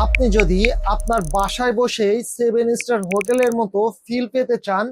আপনি যদি আপনার বাসায় বসেই 7 স্টার হোটেলের মতো ফিল পেতে চান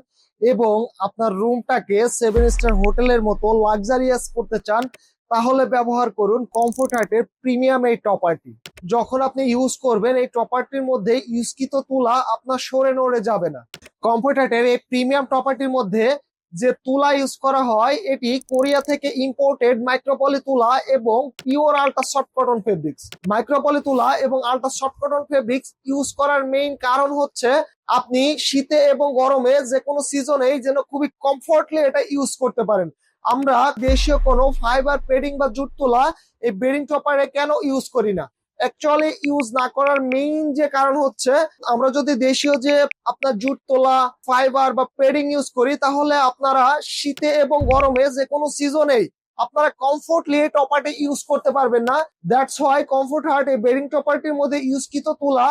এবং আপনার রুমটাকে 7 স্টার হোটেলের মতো লাক্সারিয়াস করতে চান, তাহলে ব্যবহার করুন কমফোর্ট হার্টের প্রিমিয়াম এই টপারটি। যখন আপনি ইউজ করবেন, এই টপারটির মধ্যে ইউজকৃত তুলা আপনার সরে নড়ে যাবে না। কমফোর্ট হার্টের এই প্রিমিয়াম টপারটির মধ্যে যে তুলা ইউজ করা হয়, এটি কোরিয়া থেকে ইম্পোর্টেড মাইক্রোপলি তুলা এবং pure ultra soft cotton fabrics. Micropoly তুলা এবং ultra soft cotton fabrics use করার মেইন কারণ হচ্ছে আপনি শীতে এবং গরমে যে কোনো সিজনেই যেন খুবই কমফোর্টলি এটা ইউজ করতে পারেন। আমরা দেশীয় কোনো ফাইবার পেডিং বা জুট তুলা এই বেডিং টপারে কেন ইউজ করি না? অ্যাকচুয়ালি ইউজ না করার মেইন যে কারণ হচ্ছে, আমরা যদি দেশীয় যে আপনার জুট তোলা ফাইবার বা পেডিং ইউজ করি, তাহলে আপনারা শীতে এবং গরমে যে কোনো সিজনেই আপনারা কমফোর্টলি এই টপারটি ইউজ করতে পারবেন না। দ্যাটস হোয়াই কমফোর্ট হার্ট এই বেডিং টপারটির মধ্যে ইউজকৃত তুলা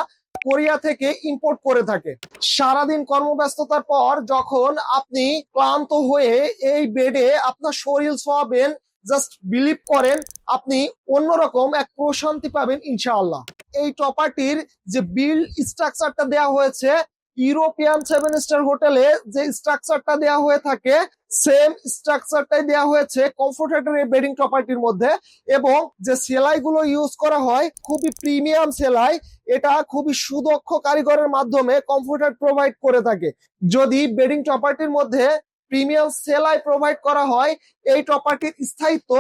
কোরিয়া থেকে ইম্পোর্ট করে থাকে। সারাদিন কর্মব্যস্ততার পর যখন আপনি ক্লান্ত হয়ে এই বেডে আপনার শরীর শোয়াবেন, জাস্ট বিলিভ করেন আপনি অন্যরকম এক প্রশান্তি পাবেন ইনশাআল্লাহ। এই টপারটির যে বিল্ড স্ট্রাকচারটা দেওয়া হয়েছে, ইউরোপিয়ান 7 স্টার হোটেলে যে স্ট্রাকচারটা দেওয়া হয়ে থাকে, সেম স্ট্রাকচারটাই দেওয়া হয়েছে কমফোর্ট হার্টের এই বেডিং টপারটির মধ্যে। এবং যে সেলাইগুলো ইউজ করা হয় খুবই প্রিমিয়াম সেলাই, এটা খুবই সুদক্ষ কারিগরের মাধ্যমে কমফোর্ট হার্ট প্রোভাইড করে থাকে। যদি বেডিং টপারটির মধ্যে প্রিমিয়াম সেলাই প্রোভাইড করা হয়, এই টপারটির স্থায়িত্ব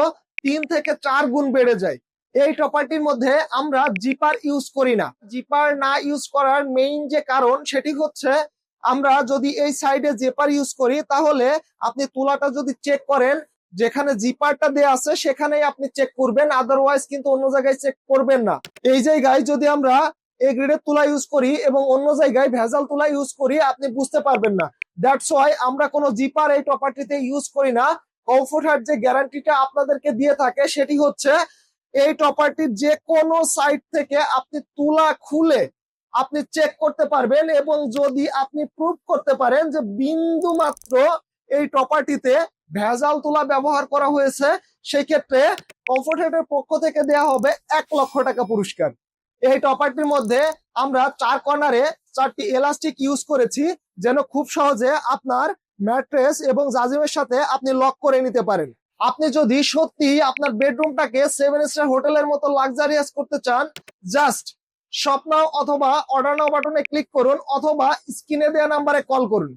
3 থেকে 4 গুণ বেড়ে যায়। এই টপারটির মধ্যে আমরা জিপার ইউজ করি না। জিপার না ইউজ করার মেইন যে কারণ সেটি হচ্ছে, আমরা যদি এই সাইডে জিপার ইউজ করি তাহলে আপনি তুলাটা যদি চেক করেন, যেখানে জিপারটা দেয়া আছে সেখানেই আপনি চেক করবেন, আদারওয়াইজ কিন্তু অন্য জায়গায় চেক করবেন না। এই জায়গায় যদি আমরা এ গ্রেডের তুলা ইউজ করি এবং অন্য জায়গায় ভেজাল তুলা ইউজ করি, আপনি বুঝতে পারবেন না। দ্যাটস ওয়াই আমরা কোনো জিপার এই টপারটিতে ইউজ করি না। কমফোর্ট হার্ট যে গ্যারান্টিটা আপনাদেরকে দিয়ে থাকে সেটি হচ্ছে, এই টপারটির যে কোনো সাইড থেকে আপনি তুলা খুলে আপনি চেক করতে পারবেন, এবং যদি আপনি প্রুভ করতে পারেন যে বিন্দু মাত্র এই টপারটিতে ভেজাল তুলা ব্যবহার করা হয়েছে, সেই ক্ষেত্রে কমফোর্ট হার্টের পক্ষ থেকে দেয়া হবে 1 লক্ষ টাকা পুরস্কার। এই টপারটির মধ্যে আমরা 4 কর্নারে 4টি এলাস্টিক ইউজ করেছি, যেন খুব সহজে আপনার ম্যাট্রেস এবং জাজিমের সাথে আপনি লক করে নিতে পারেন। আপনি যদি সত্যি আপনার বেডরুমটাকে 7 স্টার হোটেলের মতো লাক্সারিয়াস করতে চান, জাস্ট শপ নাও অথবা অর্ডার নাও বাটনে ক্লিক করুন, অথবা স্ক্রিনে দেওয়া নাম্বারে কল করুন।